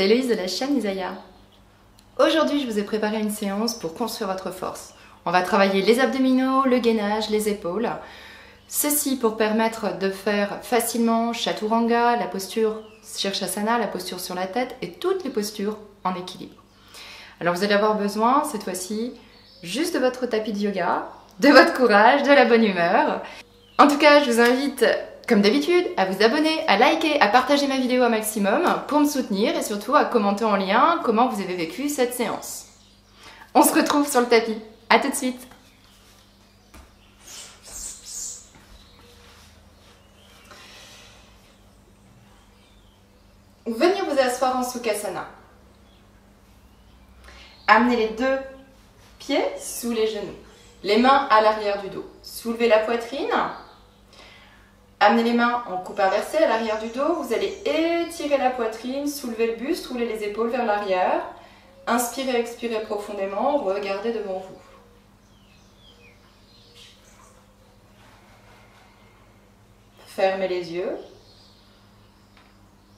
Héloïse de la chaîne Isaya. Aujourd'hui, je vous ai préparé une séance pour construire votre force. On va travailler les abdominaux, le gainage, les épaules. Ceci pour permettre de faire facilement Chaturanga, la posture Shirshasana, la posture sur la tête et toutes les postures en équilibre. Alors vous allez avoir besoin cette fois-ci juste de votre tapis de yoga, de votre courage, de la bonne humeur. En tout cas, je vous invite, comme d'habitude, à vous abonner, à liker, à partager ma vidéo au maximum pour me soutenir et surtout à commenter en lien comment vous avez vécu cette séance. On se retrouve sur le tapis. À tout de suite. Venez vous asseoir en Sukhasana. Amenez les deux pieds sous les genoux, les mains à l'arrière du dos. Soulevez la poitrine. Amenez les mains en coupe inversée à l'arrière du dos. Vous allez étirer la poitrine, soulever le buste, rouler les épaules vers l'arrière. Inspirez, expirez profondément, regardez devant vous. Fermez les yeux.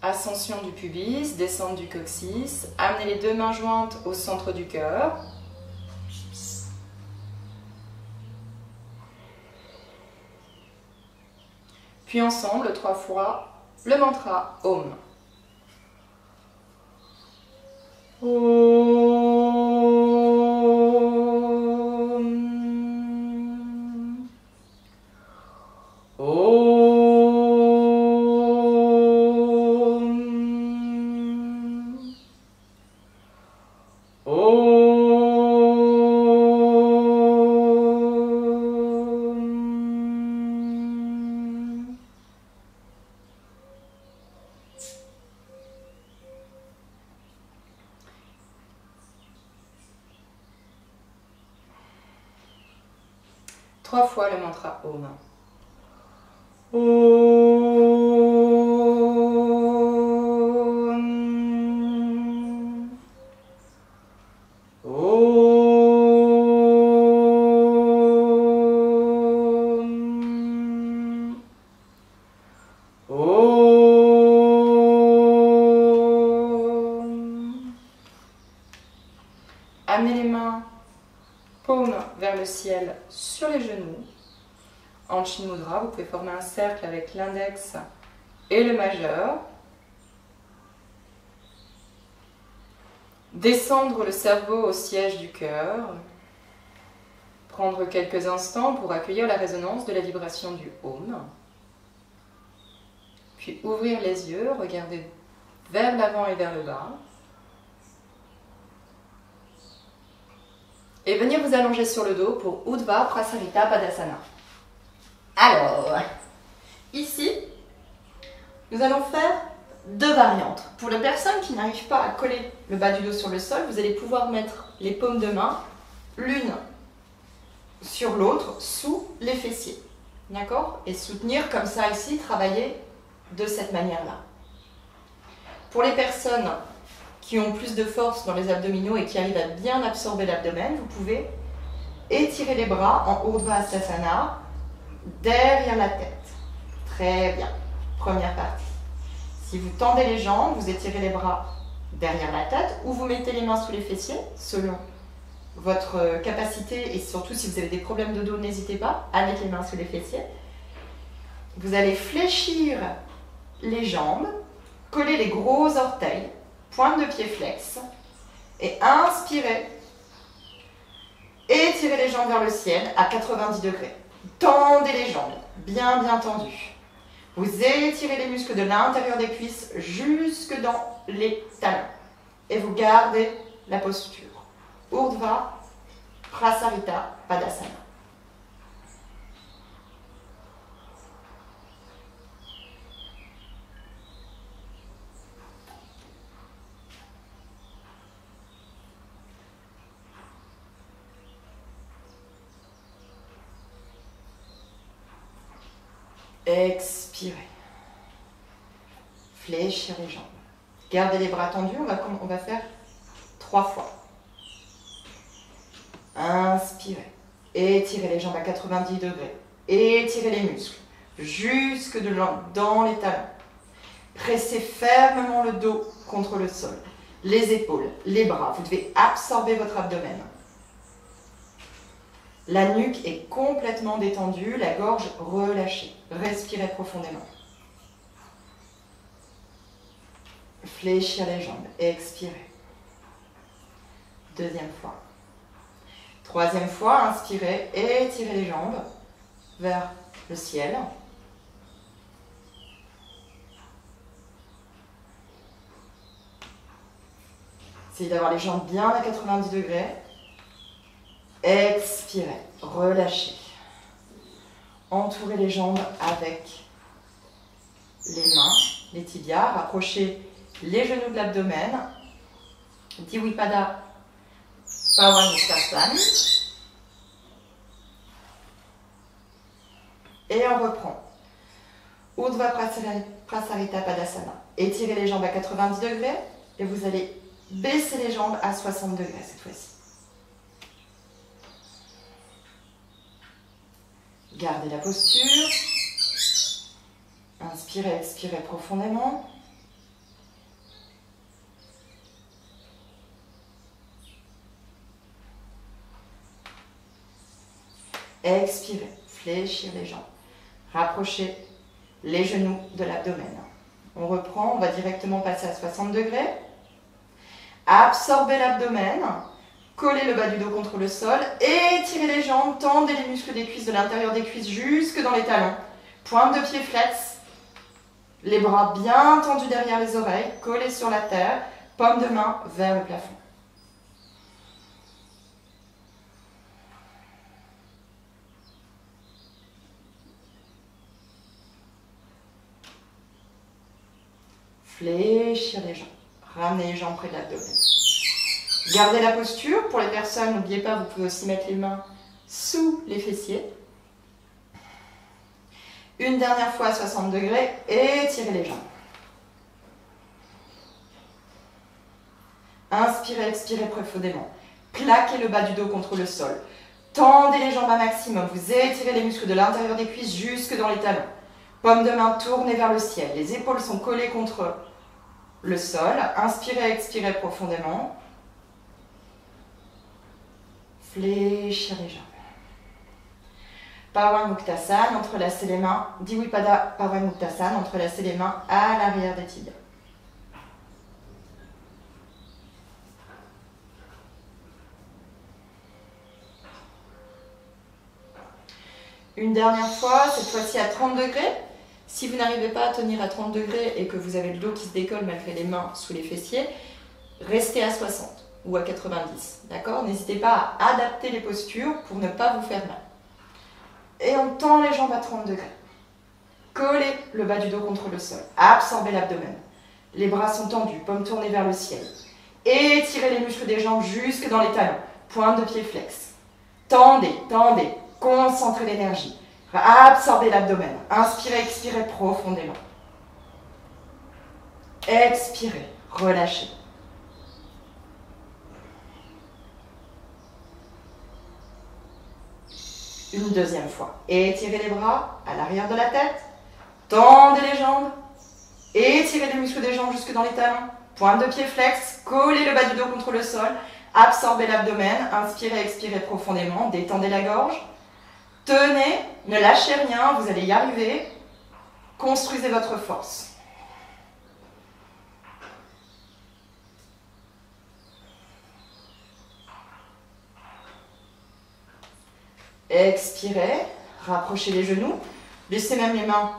Ascension du pubis, descente du coccyx. Amenez les deux mains jointes au centre du cœur. Puis ensemble, 3 fois, le mantra Om. Om. Om. Trois fois le mantra Om. Om. Om. Om. Amenez les mains, paume vers le ciel sur les genoux. En Chin Mudra, vous pouvez former un cercle avec l'index et le majeur. Descendre le cerveau au siège du cœur. Prendre quelques instants pour accueillir la résonance de la vibration du Om. Puis ouvrir les yeux, regarder vers l'avant et vers le bas. Et venir vous allonger sur le dos pour Urdhva Prasarita Padasana. Alors, ici, nous allons faire deux variantes. Pour les personnes qui n'arrivent pas à coller le bas du dos sur le sol, vous allez pouvoir mettre les paumes de main l'une sur l'autre sous les fessiers. D'accord? Et soutenir comme ça ici, travailler de cette manière-là. Pour les personnes qui ont plus de force dans les abdominaux et qui arrivent à bien absorber l'abdomen, vous pouvez étirer les bras en Urdhva Hastasana derrière la tête. Très bien. Première partie. Si vous tendez les jambes, vous étirez les bras derrière la tête ou vous mettez les mains sous les fessiers selon votre capacité et surtout si vous avez des problèmes de dos, n'hésitez pas à mettre les mains sous les fessiers. Vous allez fléchir les jambes, coller les gros orteils, pointe de pied flex et inspirez. Étirez les jambes vers le ciel à 90 degrés. Tendez les jambes, bien tendues. Vous étirez les muscles de l'intérieur des cuisses jusque dans les talons. Et vous gardez la posture. Urdhva Prasarita Padasana. Expirez. Fléchir les jambes. Gardez les bras tendus. On va faire 3 fois. Inspirez. Étirez les jambes à 90 degrés. Étirez les muscles jusque dans les talons. Pressez fermement le dos contre le sol. les épaules, les bras. Vous devez absorber votre abdomen. La nuque est complètement détendue, la gorge relâchée. Respirez profondément. Fléchir les jambes, expirez. Deuxième fois. Troisième fois, inspirez, étirez les jambes vers le ciel. Essayez d'avoir les jambes bien à 90 degrés. Expirez, relâchez. Entourez les jambes avec les mains, les tibias. Rapprochez les genoux de l'abdomen. Divipada Pawanmuktasana. Et on reprend. Urdhva Prasarita Padasana. Étirez les jambes à 90 degrés et vous allez baisser les jambes à 60 degrés cette fois-ci. Gardez la posture. Inspirez, expirez profondément. Expirez, fléchir les jambes. Rapprochez les genoux de l'abdomen. On reprend, on va directement passer à 60 degrés. Absorbez l'abdomen. Collez le bas du dos contre le sol. Étirez les jambes, tendez les muscles des cuisses de l'intérieur des cuisses jusque dans les talons. Pointe de pied flex. Les bras bien tendus derrière les oreilles, collés sur la terre. Paume de main vers le plafond. Fléchir les jambes. Ramenez les jambes près de l'abdomen. Gardez la posture. Pour les personnes, n'oubliez pas, vous pouvez aussi mettre les mains sous les fessiers. Une dernière fois à 60 degrés. Étirez les jambes. Inspirez, expirez profondément. Plaquez le bas du dos contre le sol. Tendez les jambes à maximum. Vous étirez les muscles de l'intérieur des cuisses jusque dans les talons. Paume de main tournée vers le ciel. Les épaules sont collées contre le sol. Inspirez, expirez profondément. Fléchir les jambes. Pawanmuktasana, entrelacez les mains. Divipada Pawanmuktasana, entrelacez les mains à l'arrière des tibias. Une dernière fois, cette fois-ci à 30 degrés. Si vous n'arrivez pas à tenir à 30 degrés et que vous avez le dos qui se décolle malgré les mains sous les fessiers, restez à 60 ou à 90. D'accord? N'hésitez pas à adapter les postures pour ne pas vous faire mal. Et on tend les jambes à 30 degrés. Collez le bas du dos contre le sol. Absorbez l'abdomen. Les bras sont tendus, paumes tournées vers le ciel. Étirez les muscles des jambes jusque dans les talons. Pointe de pied flex. Tendez, tendez. Concentrez l'énergie. Absorbez l'abdomen. Inspirez, expirez profondément. Expirez, relâchez. Une deuxième fois. Étirez les bras à l'arrière de la tête. Tendez les jambes. Étirez les muscles des jambes jusque dans les talons. Pointe de pied flex. Collez le bas du dos contre le sol. Absorbez l'abdomen. Inspirez, expirez profondément. Détendez la gorge. Tenez, ne lâchez rien, vous allez y arriver. Construisez votre force. Expirez, rapprochez les genoux. Laissez même les mains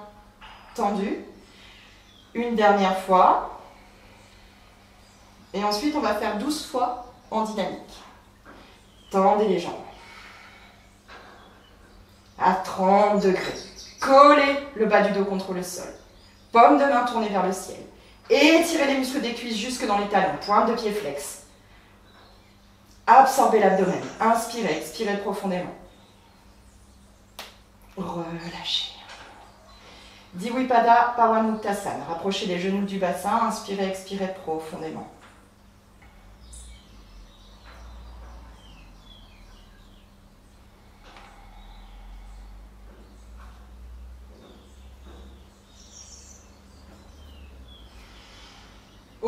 tendues. Une dernière fois. Et ensuite, on va faire 12 fois en dynamique. Tendez les jambes. À 30 degrés. Collez le bas du dos contre le sol. Paume de main tournée vers le ciel. Étirez les muscles des cuisses jusque dans les talons. Pointe de pied flex. Absorbez l'abdomen. Inspirez, expirez profondément. Relâchez. Divipada Pawanmuktasana. Rapprochez les genoux du bassin. Inspirez, expirez profondément.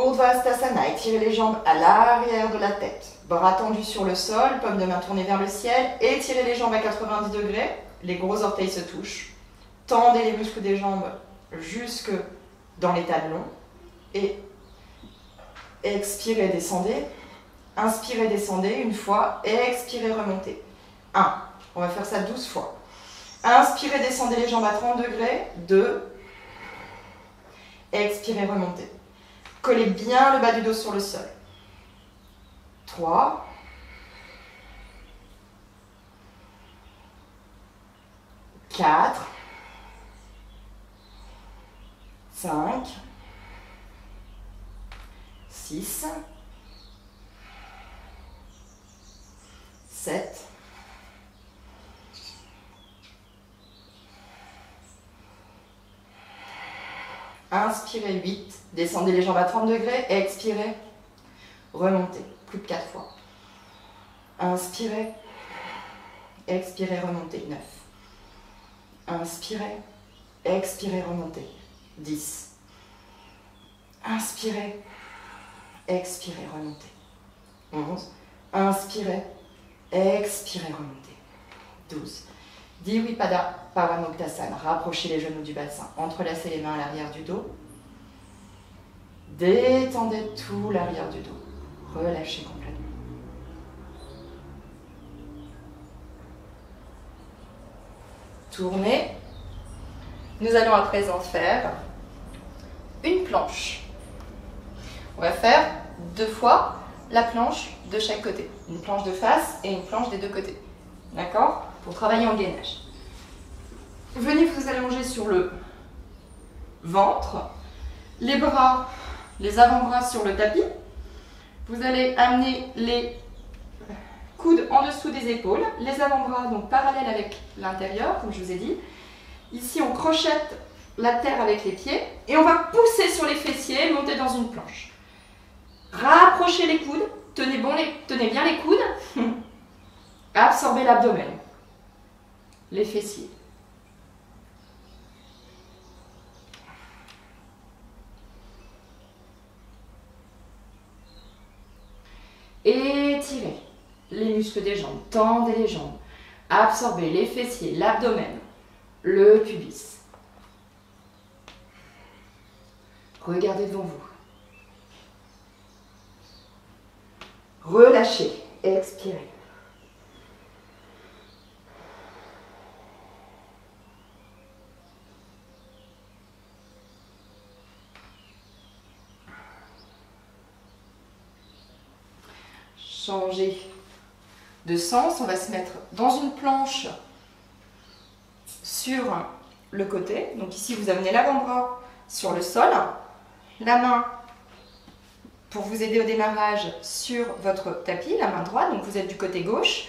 Urdhva-Sthasana, étirez les jambes à l'arrière de la tête. Bras tendus sur le sol, paume de main tournée vers le ciel. Étirez les jambes à 90 degrés. Les gros orteils se touchent. Tendez les muscles des jambes jusque dans les talons. Et expirez, descendez. Inspirez, descendez une fois. Expirez, remontez. 1. On va faire ça 12 fois. Inspirez, descendez les jambes à 30 degrés. 2. Expirez, remontez. Collez bien le bas du dos sur le sol. 3. 4. 5. 6. 7. 'Inspirez 8, descendez les jambes à 30 degrés, expirez, remontez, plus de 4 fois. Inspirez, expirez, remontez, 9. Inspirez, expirez, remontez, 10. Inspirez, expirez, remontez, 11. Inspirez, expirez, remontez, 12. Divipada Paramuktasana. Rapprochez les genoux du bassin. Entrelacez les mains à l'arrière du dos. Détendez tout l'arrière du dos. Relâchez complètement. Tournez. Nous allons à présent faire une planche. On va faire 2 fois la planche de chaque côté. Une planche de face et une planche des 2 côtés. D'accord ? Pour travailler en gainage. Venez vous allonger sur le ventre, les bras, les avant-bras sur le tapis. Vous allez amener les coudes en dessous des épaules, les avant-bras donc parallèles avec l'intérieur, comme je vous ai dit. Ici, on crochette la terre avec les pieds et on va pousser sur les fessiers, monter dans une planche. Rapprochez les coudes, tenez bien les coudes, absorbez l'abdomen. Les fessiers. Étirez les muscles des jambes, tendez les jambes, absorbez les fessiers, l'abdomen, le pubis. Regardez devant vous. Relâchez, expirez. Changer de sens, on va se mettre dans une planche sur le côté. Donc ici, vous amenez l'avant-bras sur le sol, la main pour vous aider au démarrage sur votre tapis, la main droite, donc vous êtes du côté gauche.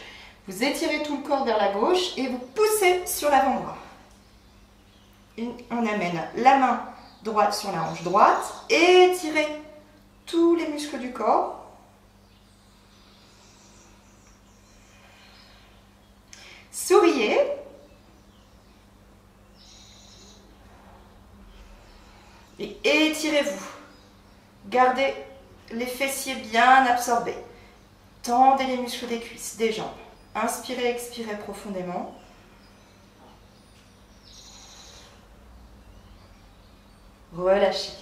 Vous étirez tout le corps vers la gauche et vous poussez sur l'avant-bras. On amène la main droite sur la hanche droite, étirez tous les muscles du corps. Souriez. Et étirez-vous. Gardez les fessiers bien absorbés. Tendez les muscles des cuisses, des jambes. Inspirez, expirez profondément. Relâchez.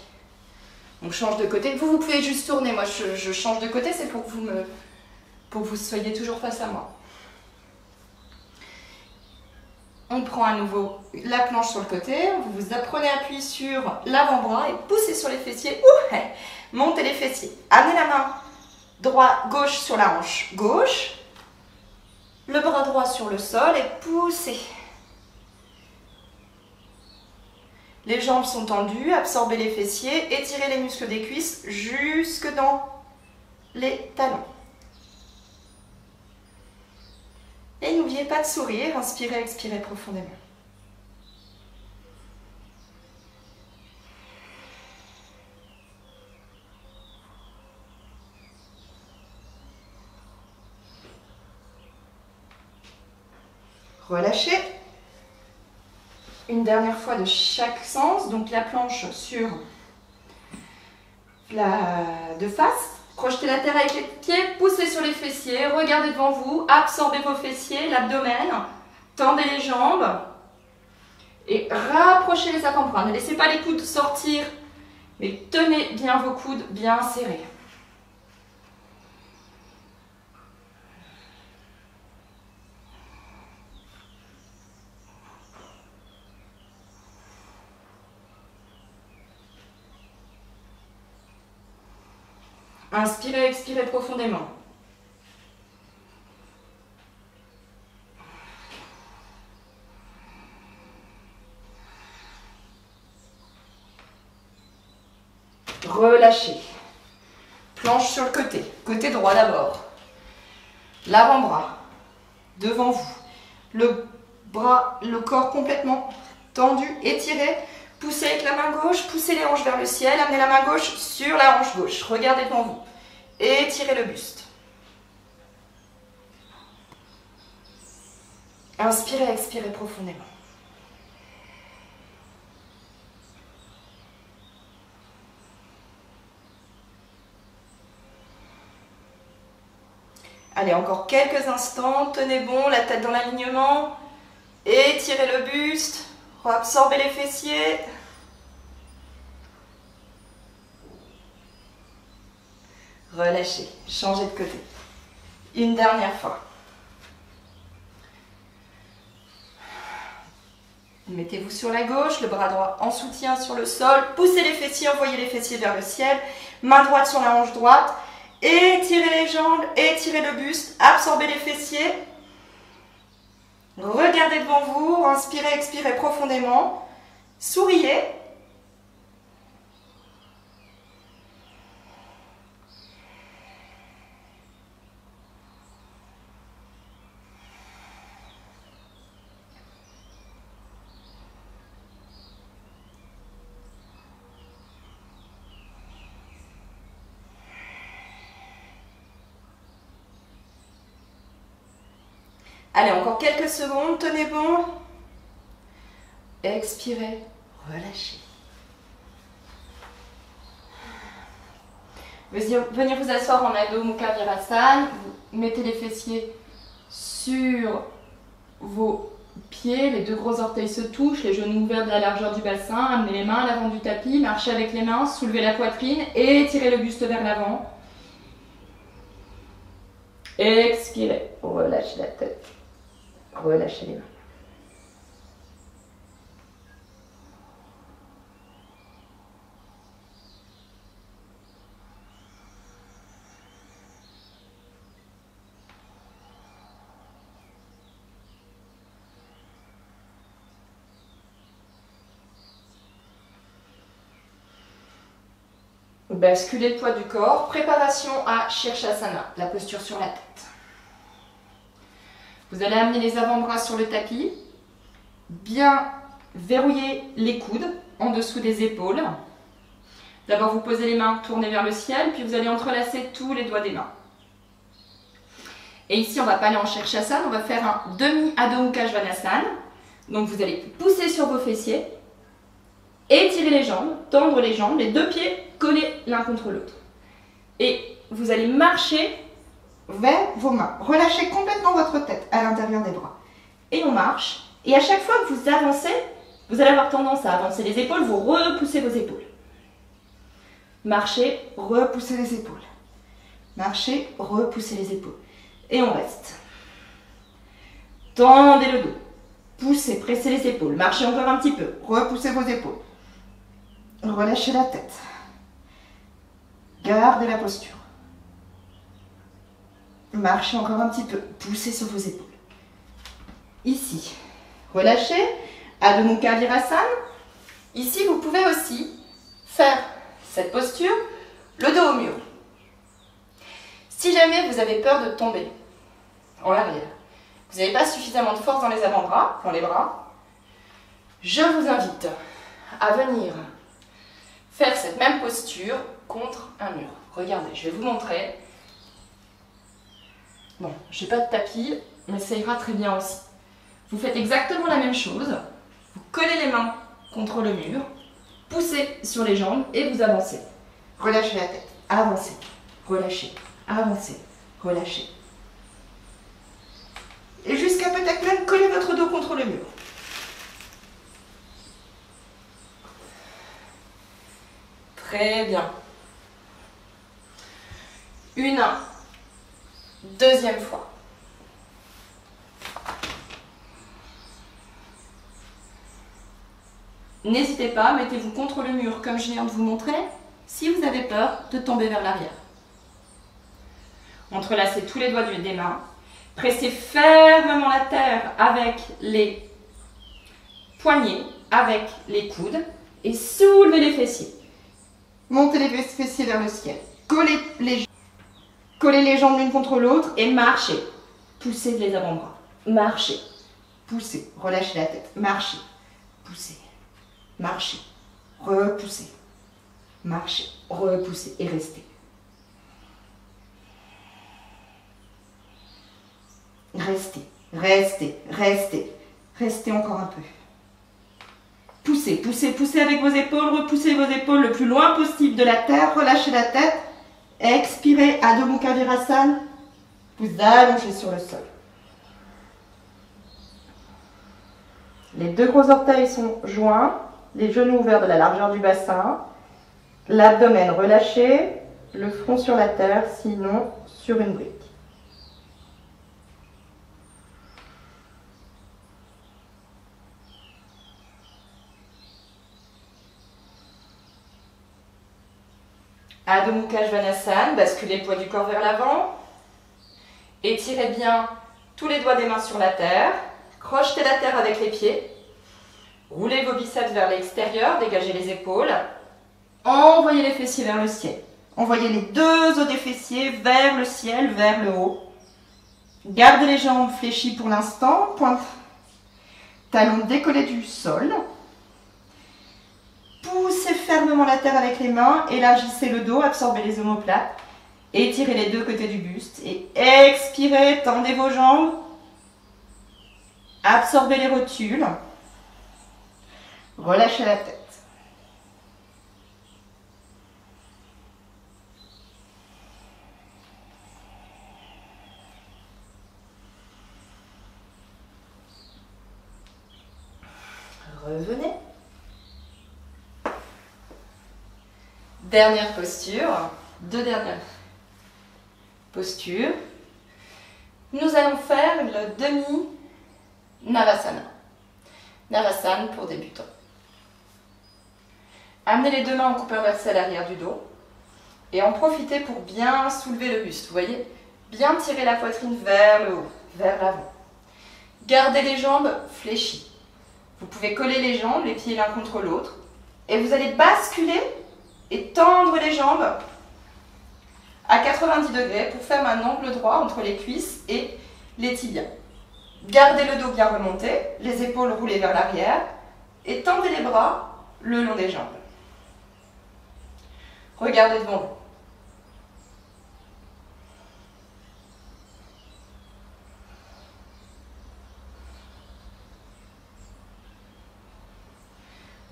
On change de côté. Vous pouvez juste tourner. Moi, je change de côté. C'est pour que vous soyez toujours face à moi. On prend à nouveau la planche sur le côté, vous prenez appui sur l'avant-bras et poussez sur les fessiers. Montez les fessiers. Amenez la main gauche sur la hanche gauche, le bras droit sur le sol et poussez. Les jambes sont tendues, absorbez les fessiers, étirez les muscles des cuisses jusque dans les talons. Et n'oubliez pas de sourire, inspirez, expirez profondément. Relâchez. Une dernière fois de chaque sens, donc la planche sur de face. Crochetez la terre avec les pieds, poussez sur les fessiers, regardez devant vous, absorbez vos fessiers, l'abdomen, tendez les jambes et rapprochez les avant-bras. Ne laissez pas les coudes sortir, mais tenez bien vos coudes bien serrés. Inspirez, expirez profondément. Relâchez. Planche sur le côté droit d'abord. L'avant-bras devant vous. Le corps complètement tendu, étiré. Poussez avec la main gauche, poussez les hanches vers le ciel, amenez la main gauche sur la hanche gauche. Regardez devant vous. Étirez le buste. Inspirez, expirez profondément. Allez, encore quelques instants. Tenez bon, la tête dans l'alignement. Étirez le buste. Absorbez les fessiers. Relâchez. Changez de côté. Une dernière fois. Mettez-vous sur la gauche, le bras droit en soutien sur le sol. Poussez les fessiers, envoyez les fessiers vers le ciel. Main droite sur la hanche droite. Étirez les jambes, étirez le buste. Absorbez les fessiers. Regardez devant vous, inspirez, expirez profondément, souriez. Allez, encore quelques secondes, tenez bon. Expirez, relâchez. Venir vous asseoir en Adho Mukha Virasana. Vous mettez les fessiers sur vos pieds, les deux gros orteils se touchent, les genoux ouverts de la largeur du bassin. Amenez les mains à l'avant du tapis, marchez avec les mains, soulevez la poitrine et étirez le buste vers l'avant. Expirez, relâchez la tête. Relâchez les mains. Basculez le poids du corps. Préparation à Shirshasana, la posture sur la tête. Vous allez amener les avant-bras sur le tapis, bien verrouiller les coudes en dessous des épaules. D'abord, vous posez les mains tournées vers le ciel, puis vous allez entrelacer tous les doigts des mains. Et ici, on ne va pas aller en Shirshasana, on va faire un demi-Adho Mukha Svanasana. Donc, vous allez pousser sur vos fessiers, étirer les jambes, tendre les jambes, les deux pieds collés l'un contre l'autre. Et vous allez marcher vers vos mains. Relâchez complètement votre tête à l'intérieur des bras. Et on marche. Et à chaque fois que vous avancez, vous allez avoir tendance à avancer les épaules, vous repoussez vos épaules. Marchez, repoussez les épaules. Marchez, repoussez les épaules. Et on reste. Tendez le dos. Poussez, pressez les épaules. Marchez encore un petit peu. Repoussez vos épaules. Relâchez la tête. Gardez la posture. Marchez encore un petit peu. Poussez sur vos épaules. Ici, relâchez. Adho Mukha Virasana. Ici, vous pouvez aussi faire cette posture, le dos au mur. Si jamais vous avez peur de tomber en arrière, vous n'avez pas suffisamment de force dans les avant-bras, dans les bras, je vous invite à venir faire cette même posture contre un mur. Regardez, je vais vous montrer. Bon, je n'ai pas de tapis, mais ça ira très bien aussi. Vous faites exactement la même chose. Vous collez les mains contre le mur, poussez sur les jambes et vous avancez. relâchez la tête, avancez, relâchez, avancez, relâchez. Et jusqu'à peut-être même coller votre dos contre le mur. Très bien. Une, deuxième fois. N'hésitez pas, mettez-vous contre le mur comme je viens de vous montrer, si vous avez peur de tomber vers l'arrière. Entrelacez tous les doigts des mains. Pressez fermement la terre avec les poignets, avec les coudes et soulevez les fessiers. Montez les fessiers vers le ciel. Collez les jambes l'une contre l'autre et marchez. Poussez les avant-bras. Marchez. Poussez. Relâchez la tête. Marchez. Poussez. Marchez. Repoussez. Marchez. Repoussez et restez. Restez, restez, restez. Restez encore un peu. Poussez, poussez, poussez avec vos épaules. Repoussez vos épaules le plus loin possible de la terre. Relâchez la tête. Expirez, Adho Mukha Virasana. Vous allongez sur le sol. Les deux gros orteils sont joints. Les genoux ouverts de la largeur du bassin. L'abdomen relâché. Le front sur la terre, sinon sur une brique. Adho Mukha Svanasana, basculez le poids du corps vers l'avant. Étirez bien tous les doigts des mains sur la terre. Crochetez la terre avec les pieds. Roulez vos biceps vers l'extérieur, dégagez les épaules. Envoyez les fessiers vers le ciel. Envoyez les deux os des fessiers vers le ciel, vers le haut. Gardez les jambes fléchies pour l'instant. Pointe, talons décollés du sol. Poussez fermement la terre avec les mains, élargissez le dos, absorbez les omoplates, étirez les deux côtés du buste et expirez, tendez vos jambes, absorbez les rotules, relâchez la tête. Revenez. Dernière posture, deux dernières postures. Nous allons faire le demi-Navasana. Navasana pour débutants. Amenez les deux mains en coupe inversée à l'arrière du dos et en profitez pour bien soulever le buste. Vous voyez, bien tirer la poitrine vers le haut, vers l'avant. Gardez les jambes fléchies. Vous pouvez coller les jambes, les pieds l'un contre l'autre et vous allez basculer et tendre les jambes à 90 degrés pour faire un angle droit entre les cuisses et les tibias. Gardez le dos bien remonté, les épaules roulées vers l'arrière et tendez les bras le long des jambes. Regardez devant vous.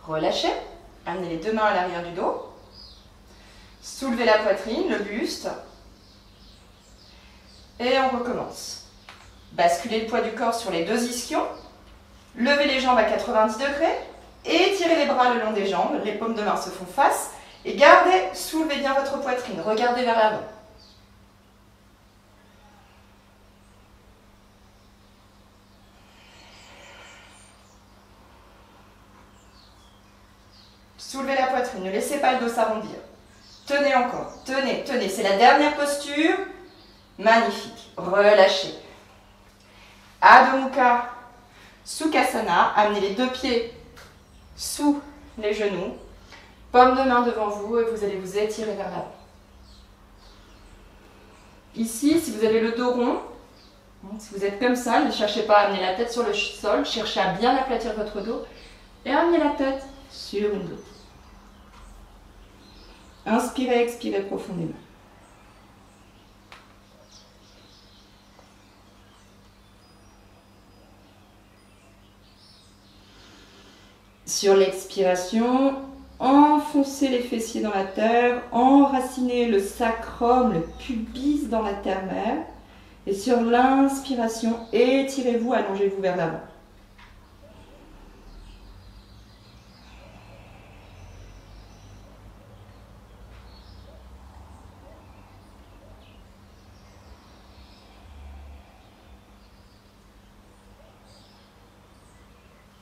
Relâchez, amenez les deux mains à l'arrière du dos. Soulevez la poitrine, le buste. Et on recommence. Basculez le poids du corps sur les deux ischions. Levez les jambes à 90 degrés. Étirez les bras le long des jambes. Les paumes de main se font face. Et gardez, soulevez bien votre poitrine. Regardez vers l'avant. Soulevez la poitrine. Ne laissez pas le dos s'arrondir. Tenez encore, tenez, tenez. C'est la dernière posture. Magnifique. Relâchez. Adho Mukha Sukhasana. Amenez les deux pieds sous les genoux. Paume de main devant vous et vous allez vous étirer vers l'avant. Ici, si vous avez le dos rond, si vous êtes comme ça, ne cherchez pas à amener la tête sur le sol. Cherchez à bien aplatir votre dos et amenez la tête sur une dos. Inspirez, expirez profondément. Sur l'expiration, enfoncez les fessiers dans la terre, enracinez le sacrum, le pubis dans la terre-mère. Et sur l'inspiration, étirez-vous, allongez-vous vers l'avant.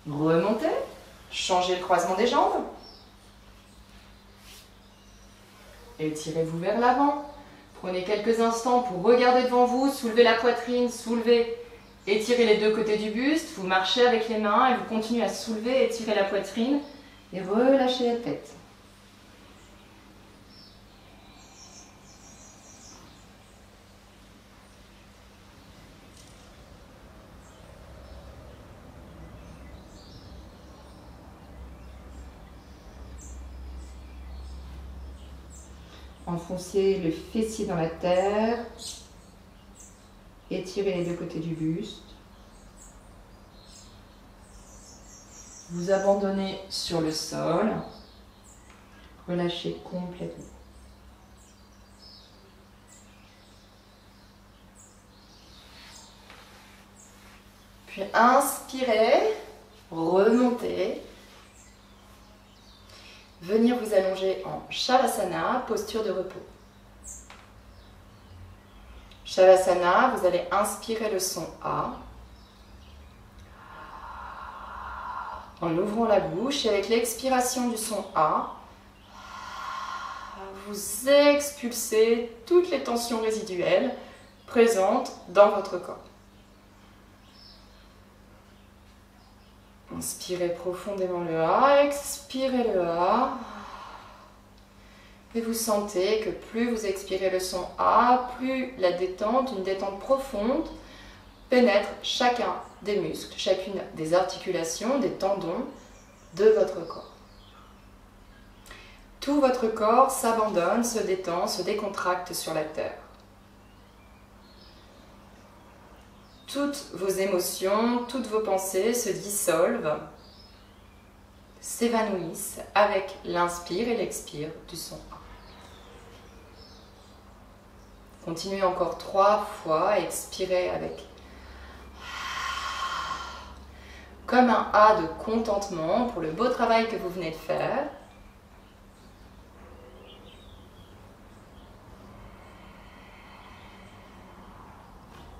Remontez, changez le croisement des jambes. Étirez-vous vers l'avant. Prenez quelques instants pour regarder devant vous, soulevez la poitrine, soulevez, étirez les deux côtés du buste. Vous marchez avec les mains et vous continuez à soulever, étirer la poitrine et relâchez la tête. Enfoncez le fessier dans la terre, étirez les deux côtés du buste. Vous abandonnez sur le sol, relâchez complètement. Puis inspirez, remontez. Venir vous allonger en Shavasana, posture de repos. Shavasana, vous allez inspirer le son A en ouvrant la bouche et avec l'expiration du son A, vous expulsez toutes les tensions résiduelles présentes dans votre corps. Inspirez profondément le A, expirez le A. Et vous sentez que plus vous expirez le son A, plus la détente, une détente profonde, pénètre chacun des muscles, chacune des articulations, des tendons de votre corps. Tout votre corps s'abandonne, se détend, se décontracte sur la terre. Toutes vos émotions, toutes vos pensées se dissolvent, s'évanouissent avec l'inspire et l'expire du son A. Continuez encore 3 fois, expirez avec comme un A de contentement pour le beau travail que vous venez de faire.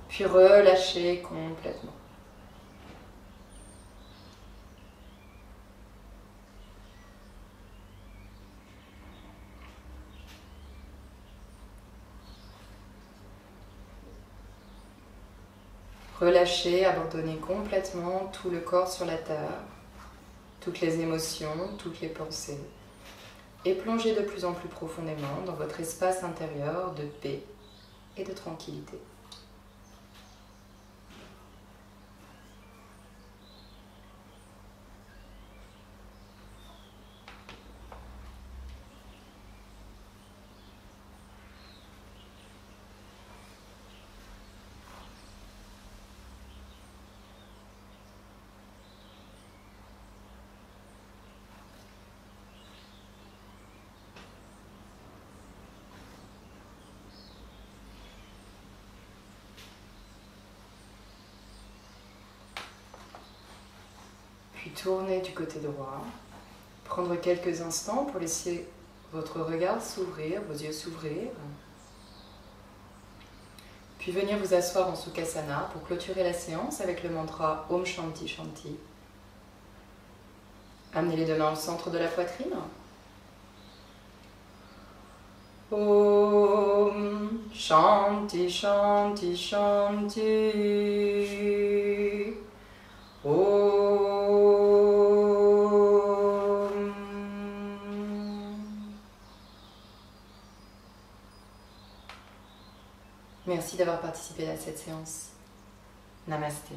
Puis relâchez complètement. Relâchez, abandonnez complètement tout le corps sur la terre, toutes les émotions, toutes les pensées, et plongez de plus en plus profondément dans votre espace intérieur de paix et de tranquillité. Puis tournez du côté droit, prendre quelques instants pour laisser votre regard s'ouvrir, vos yeux s'ouvrir. Puis venir vous asseoir en Sukhasana pour clôturer la séance avec le mantra Om Shanti Shanti. Amenez les deux mains au centre de la poitrine. Om Shanti Shanti Shanti. Om. Merci d'avoir participé à cette séance. Namasté.